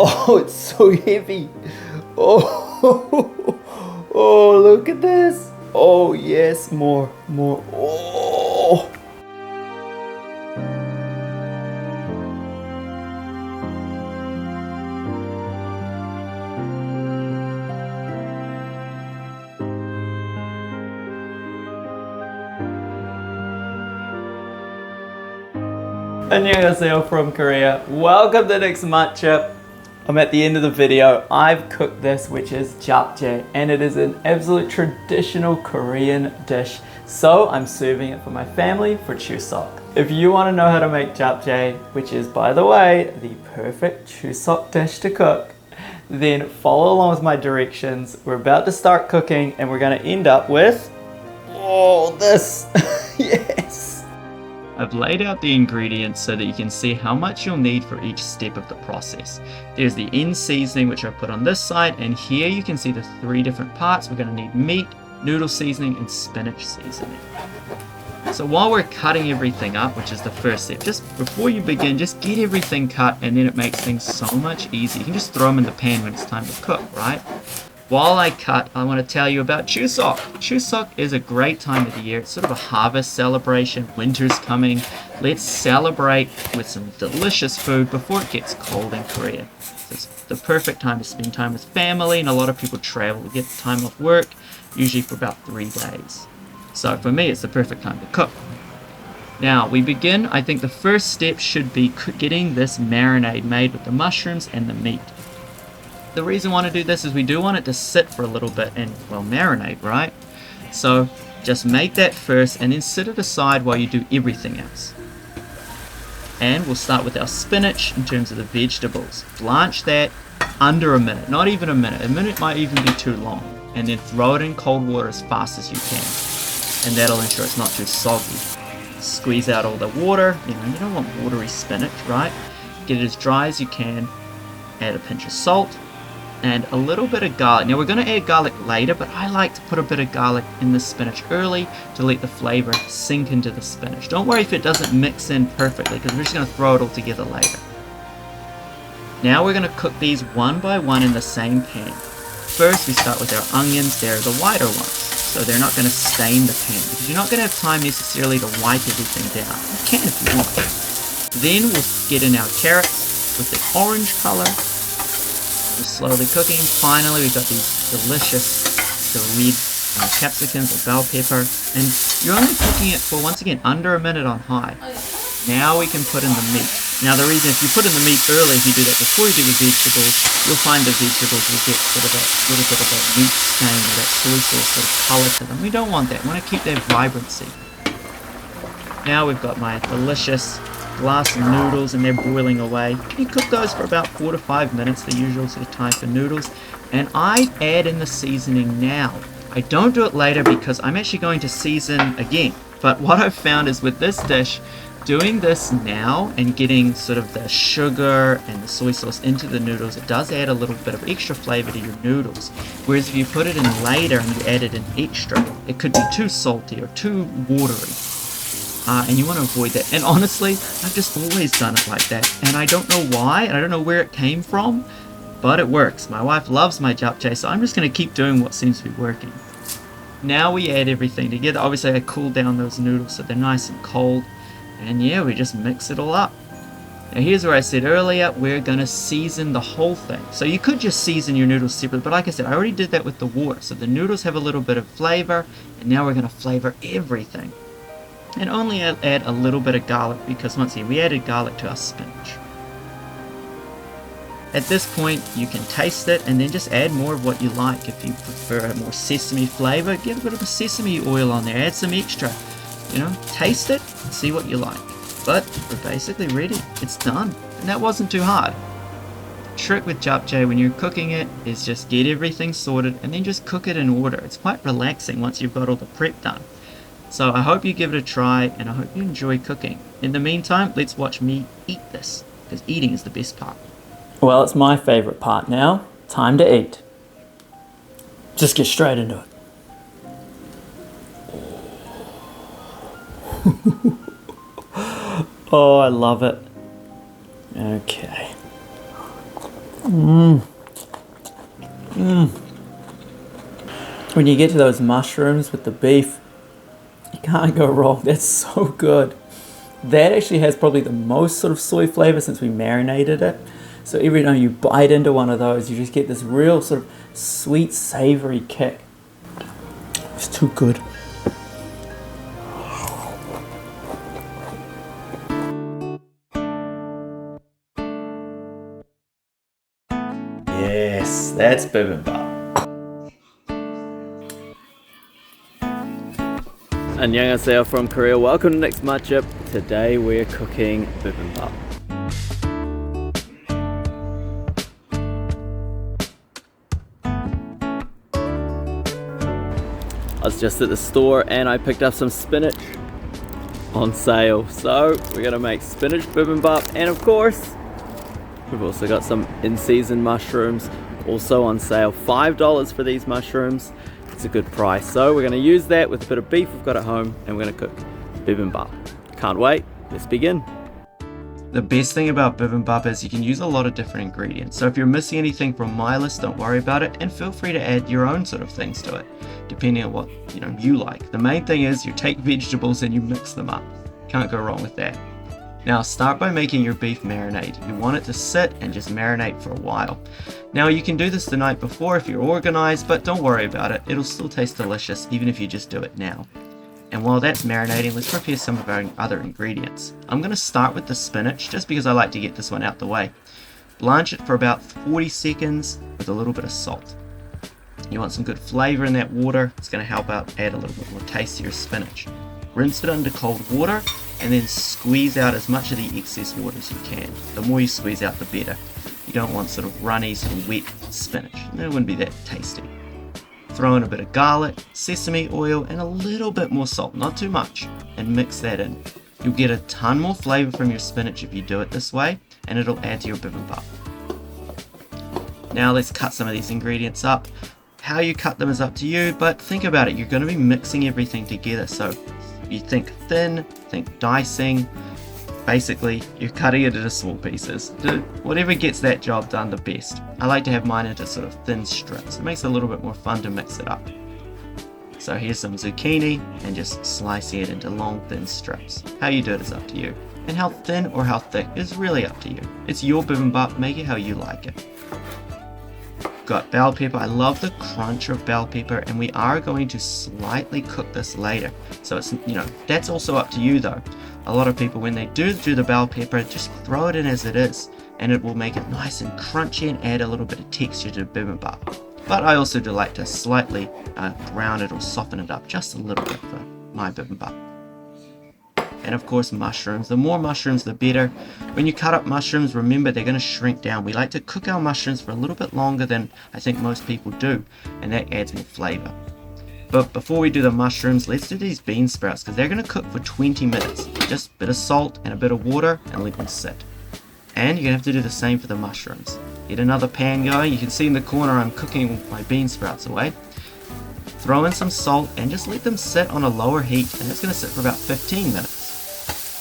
Oh, it's so heavy. Oh, oh, look at this. Oh, yes, more. Oh. Annyeonghaseyo from Korea. Welcome to the next matchup. I'm at the end of the video. I've cooked this, which is Japchae, and it is an absolute traditional Korean dish. So I'm serving it for my family for Chuseok. If you want to know how to make Japchae, which is, by the way, the perfect Chuseok dish to cook, then follow along with my directions. We're about to start cooking, and we're going to end up with, oh, this. Yes. I've laid out the ingredients so that you can see how much you'll need for each step of the process. There's the end seasoning, which I put on this side, and here you can see the 3 different parts. We're going to need meat, noodle seasoning, and spinach seasoning. So while we're cutting everything up, which is the first step, just before you begin, just get everything cut, and then it makes things so much easier. You can just throw them in the pan when it's time to cook, right? While I cut, I want to tell you about Chuseok. Chuseok is a great time of the year. It's sort of a harvest celebration. Winter's coming. Let's celebrate with some delicious food before it gets cold in Korea. It's the perfect time to spend time with family, and a lot of people travel to get time off work, usually for about 3 days. So for me, it's the perfect time to cook. Now, we begin, I think the first step should be getting this marinade made with the mushrooms and the meat. The reason I want to do this is we do want it to sit for a little bit and, well, marinate, right? So just make that first and then sit it aside while you do everything else. And we'll start with our spinach in terms of the vegetables. Blanch that under a minute, not even a minute. A minute might even be too long. And then throw it in cold water as fast as you can. And that'll ensure it's not too soggy. Squeeze out all the water. You don't want watery spinach, right? Get it as dry as you can. Add a pinch of salt. And a little bit of garlic. Now we're going to add garlic later, but I like to put a bit of garlic in the spinach early to let the flavor sink into the spinach. Don't worry if it doesn't mix in perfectly, because we're just going to throw it all together later. Now we're going to cook these one by one in the same pan. First we start with our onions. They're the whiter ones, so they're not going to stain the pan, because you're not going to have time necessarily to wipe everything down. You can if you want. Then we'll get in our carrots with the orange color. Slowly cooking. Finally, we've got these delicious red capsicums or bell pepper, and you're only cooking it for, once again, under a minute on high. Now we can put in the meat. Now the reason, if you put in the meat early, if you do that before you do the vegetables, you'll find the vegetables will get sort of a little bit of that meat stain or that soy sauce sort of color to them. We don't want that. We want to keep that vibrancy. Now we've got my delicious glass of noodles, and they're boiling away. You cook those for about 4 to 5 minutes, the usual sort of time for noodles. And I add in the seasoning now. I don't do it later because I'm actually going to season again. But what I've found is with this dish, doing this now and getting sort of the sugar and the soy sauce into the noodles, it does add a little bit of extra flavor to your noodles. Whereas if you put it in later and you added an extra, it could be too salty or too watery. And you want to avoid that. And honestly, I've just always done it like that. And I don't know why, and I don't know where it came from, but it works. My wife loves my japchae, so I'm just going to keep doing what seems to be working. Now we add everything together. Obviously, I cool down those noodles so they're nice and cold. And yeah, we just mix it all up. Now here's where I said earlier, we're going to season the whole thing. So you could just season your noodles separately, but like I said, I already did that with the water. So the noodles have a little bit of flavor, and now we're going to flavor everything. And only add a little bit of garlic, because once again, we added garlic to our spinach. At this point, you can taste it and then just add more of what you like. If you prefer a more sesame flavor, get a bit of a sesame oil on there, add some extra. Taste it, see what you like. But we're basically ready. It's done. And that wasn't too hard. The trick with japchae when you're cooking it is just get everything sorted and then just cook it in order. It's quite relaxing once you've got all the prep done. So I hope you give it a try, and I hope you enjoy cooking. In the meantime, let's watch me eat this, because eating is the best part. Well, it's my favorite part now. Time to eat. Just get straight into it. Oh, I love it. Okay. When you get to those mushrooms with the beef, you can't go wrong. That's so good. That actually has probably the most sort of soy flavor since we marinated it. So every time you bite into one of those, you just get this real sort of sweet, savory kick. It's too good. Yes, that's bibimbap. Annyeonghaseyo from Korea. Welcome to Next Matchup. Today we're cooking bibimbap. I was just at the store and I picked up some spinach on sale. So we're gonna make spinach bibimbap, and of course we've also got some in-season mushrooms also on sale. $5 for these mushrooms. It's a good price. So we're gonna use that with a bit of beef we've got at home and we're gonna cook bibimbap. Can't wait, let's begin. The best thing about bibimbap is you can use a lot of different ingredients. So if you're missing anything from my list, don't worry about it, and feel free to add your own sort of things to it, depending on what you like. The main thing is you take vegetables and you mix them up. Can't go wrong with that. Now start by making your beef marinade. You want it to sit and just marinate for a while. Now you can do this the night before if you're organized, but don't worry about it. It'll still taste delicious even if you just do it now. And while that's marinating, let's prepare some of our other ingredients. I'm going to start with the spinach just because I like to get this one out the way. Blanch it for about 40 seconds with a little bit of salt. You want some good flavor in that water. It's going to help out add a little bit more taste to your spinach. Rinse it under cold water and then squeeze out as much of the excess water as you can. The more you squeeze out, the better. You don't want sort of runny, sort of wet spinach. It wouldn't be that tasty. Throw in a bit of garlic, sesame oil, and a little bit more salt, not too much, and mix that in. You'll get a ton more flavor from your spinach if you do it this way, and it'll add to your bibimbap. Now let's cut some of these ingredients up. How you cut them is up to you, but think about it. You're going to be mixing everything together, so you think thin, think dicing. Basically, you're cutting it into small pieces. Whatever gets that job done the best. I like to have mine into sort of thin strips. It makes it a little bit more fun to mix it up. So here's some zucchini and just slicing it into long, thin strips. How you do it is up to you. And how thin or how thick is really up to you. It's your bibimbap, make it how you like it. Got bell pepper. I love the crunch of bell pepper, and we are going to slightly cook this later. So it's, that's also up to you though. A lot of people, when they do the bell pepper, just throw it in as it is, and it will make it nice and crunchy and add a little bit of texture to bibimbap. But I also do like to slightly brown it or soften it up just a little bit for my bibimbap. And of course mushrooms. The more mushrooms the better. When you cut up mushrooms, remember they're going to shrink down. We like to cook our mushrooms for a little bit longer than I think most people do, and that adds more flavor. But before we do the mushrooms, let's do these bean sprouts because they're going to cook for 20 minutes. Just a bit of salt and a bit of water and let them sit. And you're going to have to do the same for the mushrooms. Get another pan going. You can see in the corner I'm cooking my bean sprouts away. Throw in some salt and just let them sit on a lower heat, and it's going to sit for about 15 minutes.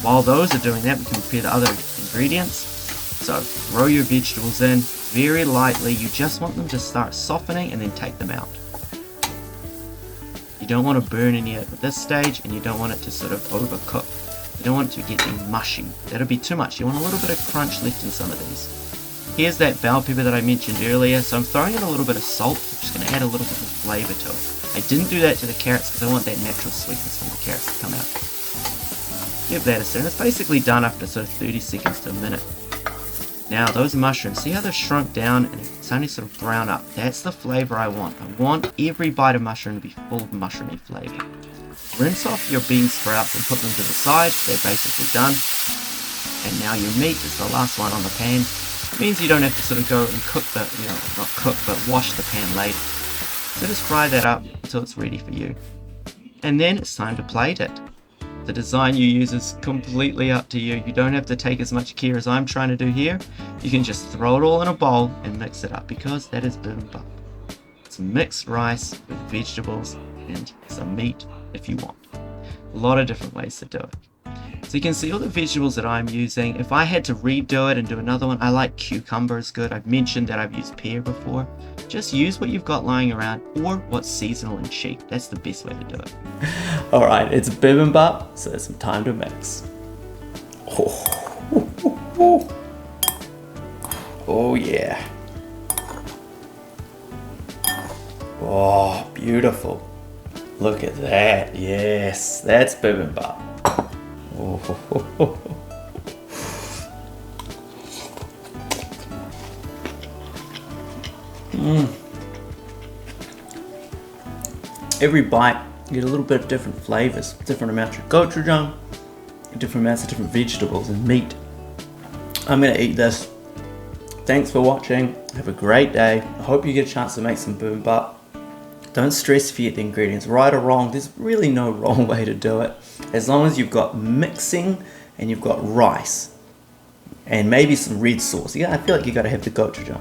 While those are doing that, we can prepare the other ingredients. So throw your vegetables in very lightly. You just want them to start softening and then take them out. You don't want to burn any at this stage, and you don't want it to sort of overcook. You don't want it to get mushy. That'll be too much. You want a little bit of crunch left in some of these. Here's that bell pepper that I mentioned earlier. So I'm throwing in a little bit of salt. I'm just going to add a little bit more flavor to it. I didn't do that to the carrots because I want that natural sweetness from the carrots to come out. Give that a stir. It's basically done after sort of 30 seconds to a minute. Now those mushrooms, see how they've shrunk down and it's only sort of brown up. That's the flavor I want. I want every bite of mushroom to be full of mushroomy flavor. Rinse off your bean sprouts and put them to the side. They're basically done. And now your meat is the last one on the pan. It means you don't have to sort of go and cook the, not cook, but wash the pan later. So just fry that up until it's ready for you. And then it's time to plate it. The design you use is completely up to you. You don't have to take as much care as I'm trying to do here. You can just throw it all in a bowl and mix it up because that is bibimbap. It's mixed rice with vegetables and some meat if you want. A lot of different ways to do it. It's So you can see all the vegetables that I'm using. If I had to redo it and do another one, I like cucumber is good. I've mentioned that I've used pear before. Just use what you've got lying around or what's seasonal and cheap. That's the best way to do it. All right, it's bibimbap, so there's some time to mix. Oh yeah. Oh, beautiful. Look at that. Yes, that's bibimbap. Oh. Every bite, you get a little bit of different flavors, different amounts of gochujang, different amounts of different vegetables and meat. I'm gonna eat this. Thanks for watching. Have a great day. I hope you get a chance to make some bibimbap. Don't stress if you get the ingredients right or wrong. There's really no wrong way to do it. As long as you've got mixing and you've got rice and maybe some red sauce. Yeah, I feel like you gotta have the gochujang.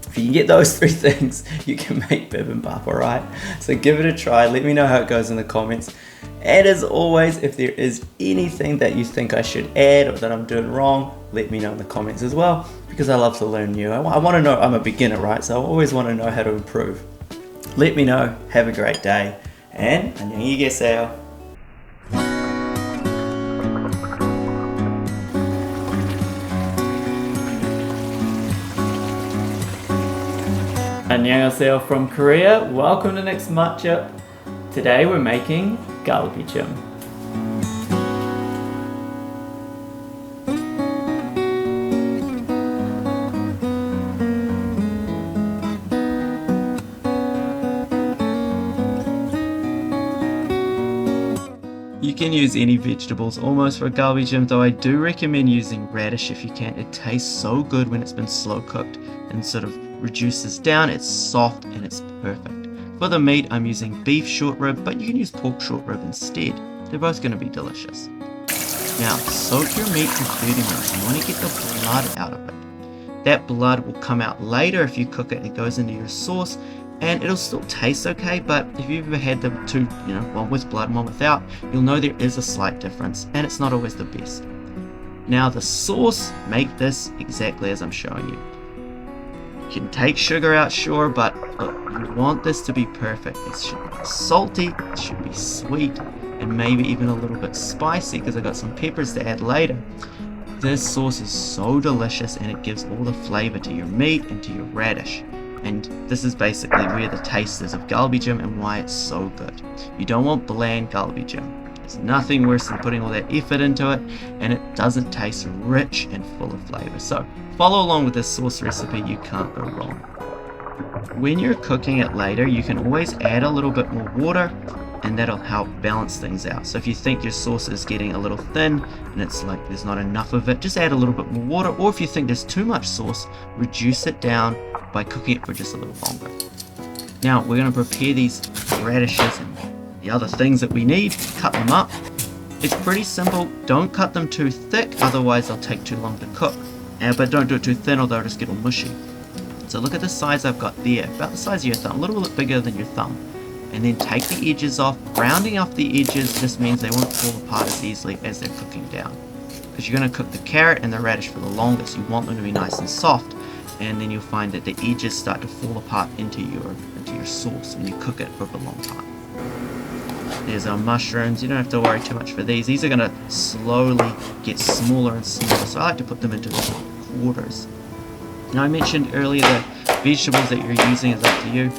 If you can get those three things, you can make bibimbap, alright? So give it a try. Let me know how it goes in the comments. And as always, if there is anything that you think I should add or that I'm doing wrong, let me know in the comments as well, because I love to learn new. I want to know, I'm a beginner, right? So I always want to know how to improve. Let me know. Have a great day. And 안녕히 계세요. 안녕하세요 from Korea. Welcome to Next Matchup. Today we're making Galbijjim. You can use any vegetables almost for Galbijjim, though I do recommend using radish if you can. It tastes so good when it's been slow cooked and sort of reduces down. It's soft and it's perfect. For the meat, I'm using beef short rib, but you can use pork short rib instead. They're both going to be delicious. Now, soak your meat for 30 minutes. You want to get the blood out of it. That blood will come out later if you cook it. It goes into your sauce, and it'll still taste okay, but if you've ever had the two, one with blood and one without, you'll know there is a slight difference, and it's not always the best. Now the sauce, make this exactly as I'm showing you. You can take sugar out, sure, but look, you want this to be perfect. It should be salty, it should be sweet, and maybe even a little bit spicy, because I got some peppers to add later. This sauce is so delicious, and it gives all the flavor to your meat and to your radish. And this is basically where the taste is of Galbijjim and why it's so good. You don't want bland Galbijjim. There's nothing worse than putting all that effort into it, and it doesn't taste rich and full of flavor. So follow along with this sauce recipe, you can't go wrong. When you're cooking it later, you can always add a little bit more water, and that'll help balance things out. So if you think your sauce is getting a little thin and it's like there's not enough of it, just add a little bit more water, or if you think there's too much sauce, reduce it down by cooking it for just a little longer. Now we're going to prepare these radishes and the other things that we need, cut them up. It's pretty simple. Don't cut them too thick, otherwise they'll take too long to cook. But don't do it too thin or they'll just get all mushy. So look at the size I've got there, about the size of your thumb, a little bit bigger than your thumb. And then take the edges off. Rounding off the edges just means they won't fall apart as easily as they're cooking down. Because you're going to cook the carrot and the radish for the longest. You want them to be nice and soft. And then you'll find that the edges start to fall apart into your sauce when you cook it for a long time. There's our mushrooms. You don't have to worry too much for these. These are going to slowly get smaller and smaller. So I like to put them into quarters. Now I mentioned earlier that vegetables that you're using is up to you.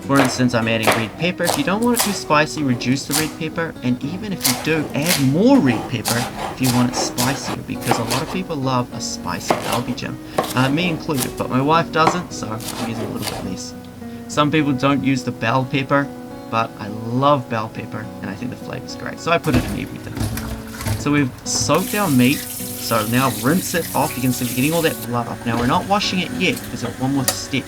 For instance, I'm adding red pepper. If you don't want it too spicy, reduce the red pepper. And even if you do, add more red pepper if you want it spicier, because a lot of people love a spicy Galbijjim. Me included, but my wife doesn't, so I'm using a little bit less. Some people don't use the bell pepper, but I love bell pepper, and I think the flavor's great. So I put it in everything. So we've soaked our meat. So now rinse it off. You can see we're getting all that blood off. Now we're not washing it yet, because there's one more step.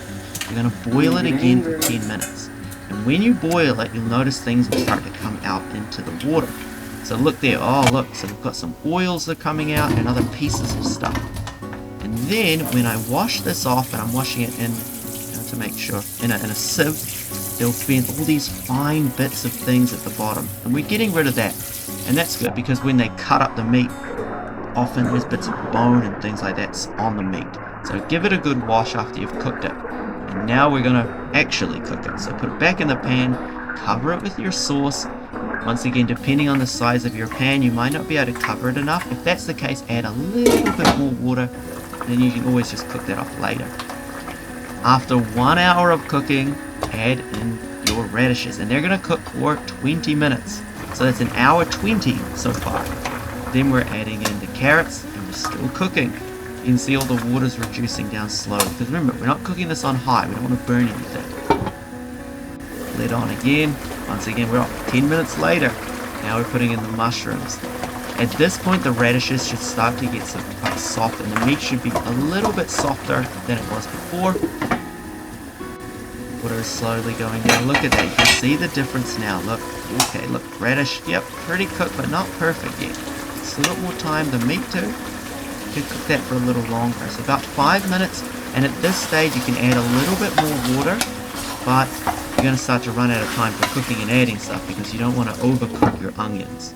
You're going to boil it again for 10 minutes. And when you boil it, you'll notice things will start to come out into the water. So look there. Oh, look. So we've got some oils that are coming out and other pieces of stuff. And then when I wash this off, and I'm washing it in, to make sure, in a sieve, there'll be all these fine bits of things at the bottom. And we're getting rid of that. And that's good, because when they cut up the meat, often there's bits of bone and things like that on the meat. So give it a good wash after you've cooked it. And now we're going to actually cook it. So put it back in the pan, cover it with your sauce. Once again, depending on the size of your pan, you might not be able to cover it enough. If that's the case, add a little bit more water, and then you can always just cook that off later. After 1 hour of cooking, add in your radishes, and they're going to cook for 20 minutes. So that's an hour 20 so far. Then we're adding in the carrots, and we're still cooking. You can see all the water's reducing down slowly, because remember, we're not cooking this on high, we don't want to burn anything. Lid on again. Once again, we're up 10 minutes later. Now we're putting in the mushrooms. At this point, the radishes should start to get quite soft, and the meat should be a little bit softer than it was before. Water is slowly going down. Look at that. You can see the difference now. Look. Okay, look. Radish, yep, pretty cooked, but not perfect yet. Still got more time. The meat too. You can cook that for a little longer. So about 5 minutes, and at this stage, you can add a little bit more water, but you're going to start to run out of time for cooking and adding stuff because you don't want to overcook your onions.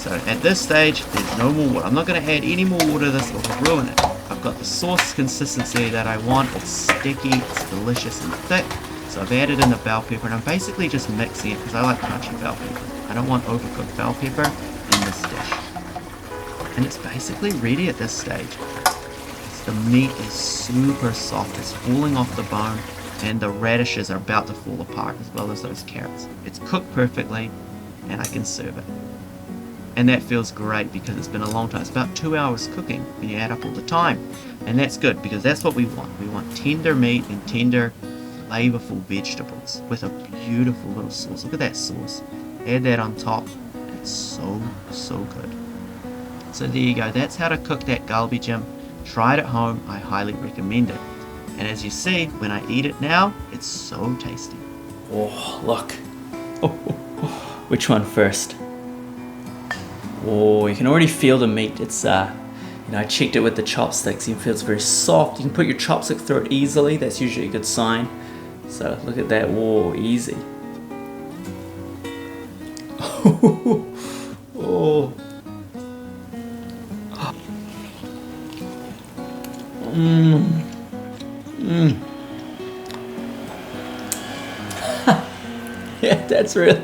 So at this stage, there's no more water. I'm not going to add any more water to this or ruin it. I've got the sauce consistency that I want. It's sticky, it's delicious and thick. So I've added in the bell pepper, and I'm basically just mixing it because I like crunchy bell pepper. I don't want overcooked bell pepper in this dish. And it's basically ready at this stage. The meat is super soft. It's falling off the bone, and the radishes are about to fall apart as well as those carrots. It's cooked perfectly, and I can serve it. And that feels great because it's been a long time. It's about 2 hours cooking when you add up all the time. And that's good because that's what we want. We want tender meat and tender, flavorful vegetables with a beautiful little sauce. Look at that sauce. Add that on top. It's so, so good. So there you go. That's how to cook that Galbijjim. Try it at home. I highly recommend it. And as you see, when I eat it now, it's so tasty. Oh, look. Which one first? Oh, you can already feel the meat. It's, I checked it with the chopsticks. You can feel it's very soft. You can put your chopstick through it easily. That's usually a good sign. So look at that. Whoa, easy. Oh. Yeah, that's really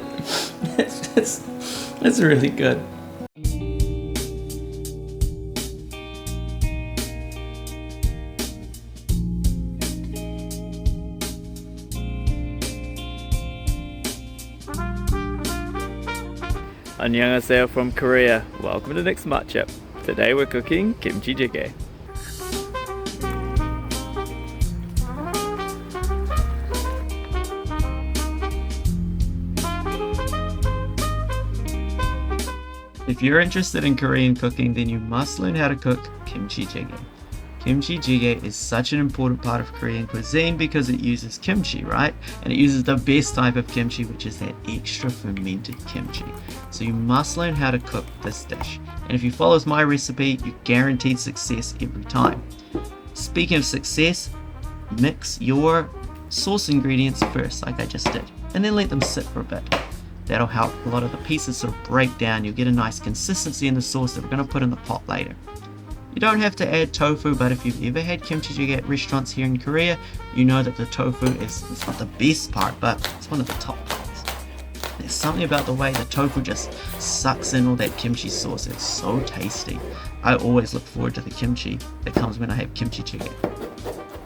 good. Annyeonghaseyo from Korea. Welcome to the next matchup. Today we're cooking kimchi jjigae. If you're interested in Korean cooking, then you must learn how to cook kimchi jjigae. Kimchi jjigae is such an important part of Korean cuisine because it uses kimchi, right? And it uses the best type of kimchi, which is that extra fermented kimchi. So you must learn how to cook this dish. And if you follow my recipe, you're guaranteed success every time. Speaking of success, mix your sauce ingredients first, like I just did, and then let them sit for a bit. That'll help a lot of the pieces sort of break down. You'll get a nice consistency in the sauce that we're going to put in the pot later. You don't have to add tofu, but if you've ever had kimchi jjigae at restaurants here in Korea, you know that the tofu is not the best part, but it's one of the top parts. There's something about the way the tofu just sucks in all that kimchi sauce. It's so tasty. I always look forward to the kimchi that comes when I have kimchi jjigae.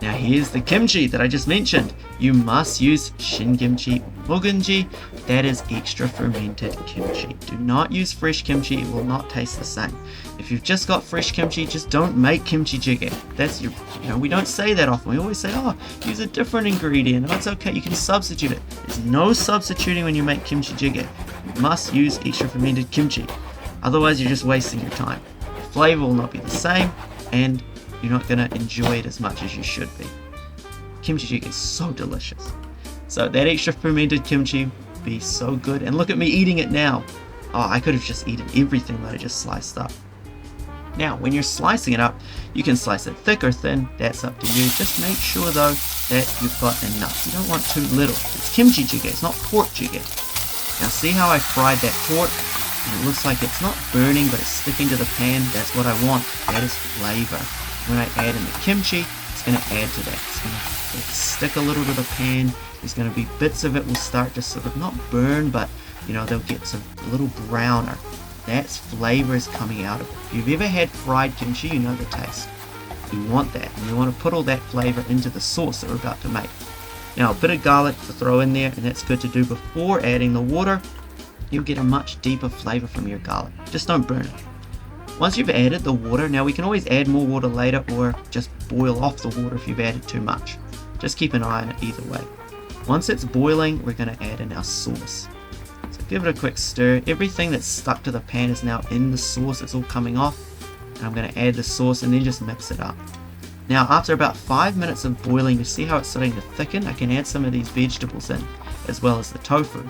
Now here's the kimchi that I just mentioned. You must use shin kimchi or 묵은지. That is extra fermented kimchi. Do not use fresh kimchi, it will not taste the same. If you've just got fresh kimchi, just don't make kimchi jjigae. That's your, we don't say that often. We always say, oh, use a different ingredient. Oh, it's okay, you can substitute it. There's no substituting when you make kimchi jjigae. You must use extra fermented kimchi. Otherwise, you're just wasting your time. The flavor will not be the same, and you're not going to enjoy it as much as you should be. Kimchi jjigae is so delicious. So that extra fermented kimchi will be so good. And look at me eating it now. Oh, I could have just eaten everything that I just sliced up. Now, when you're slicing it up, you can slice it thick or thin. That's up to you. Just make sure, though, that you've got enough. You don't want too little. It's kimchi jjigae. It's not pork jjigae. Now, see how I fried that pork? and it looks like it's not burning but it's sticking to the pan, that's what I want. That is flavor. When I add in the kimchi, it's going to add to that. It's going to stick a little to the pan. There's going to be bits of it will start to sort of not burn, but you know, they'll get a little browner. That's flavor is coming out of it. If you've ever had fried kimchi, you know the taste. You want that, and you want to put all that flavor into the sauce that we're about to make. Now, a bit of garlic to throw in there, and that's good to do before adding the water. You'll get a much deeper flavor from your garlic. Just don't burn it. Once you've added the water, now we can always add more water later or just boil off the water if you've added too much. Just keep an eye on it either way. Once it's boiling, we're going to add in our sauce. So give it a quick stir. Everything that's stuck to the pan is now in the sauce. It's all coming off. And I'm going to add the sauce and then just mix it up. Now after about 5 minutes of boiling, you see how it's starting to thicken? I can add some of these vegetables in, as well as the tofu.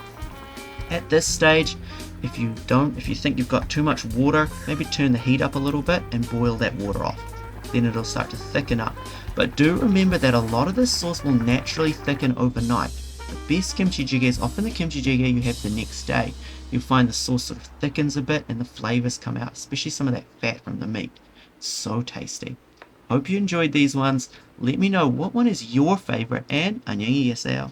At this stage, if you think you've got too much water, maybe turn the heat up a little bit and boil that water off. Then it'll start to thicken up. But do remember that a lot of this sauce will naturally thicken overnight. The best kimchi jjigae is often the kimchi jjigae you have the next day. You'll find the sauce sort of thickens a bit and the flavors come out, especially some of that fat from the meat. It's so tasty. Hope you enjoyed these ones. Let me know what one is your favorite and annyeong haseyo.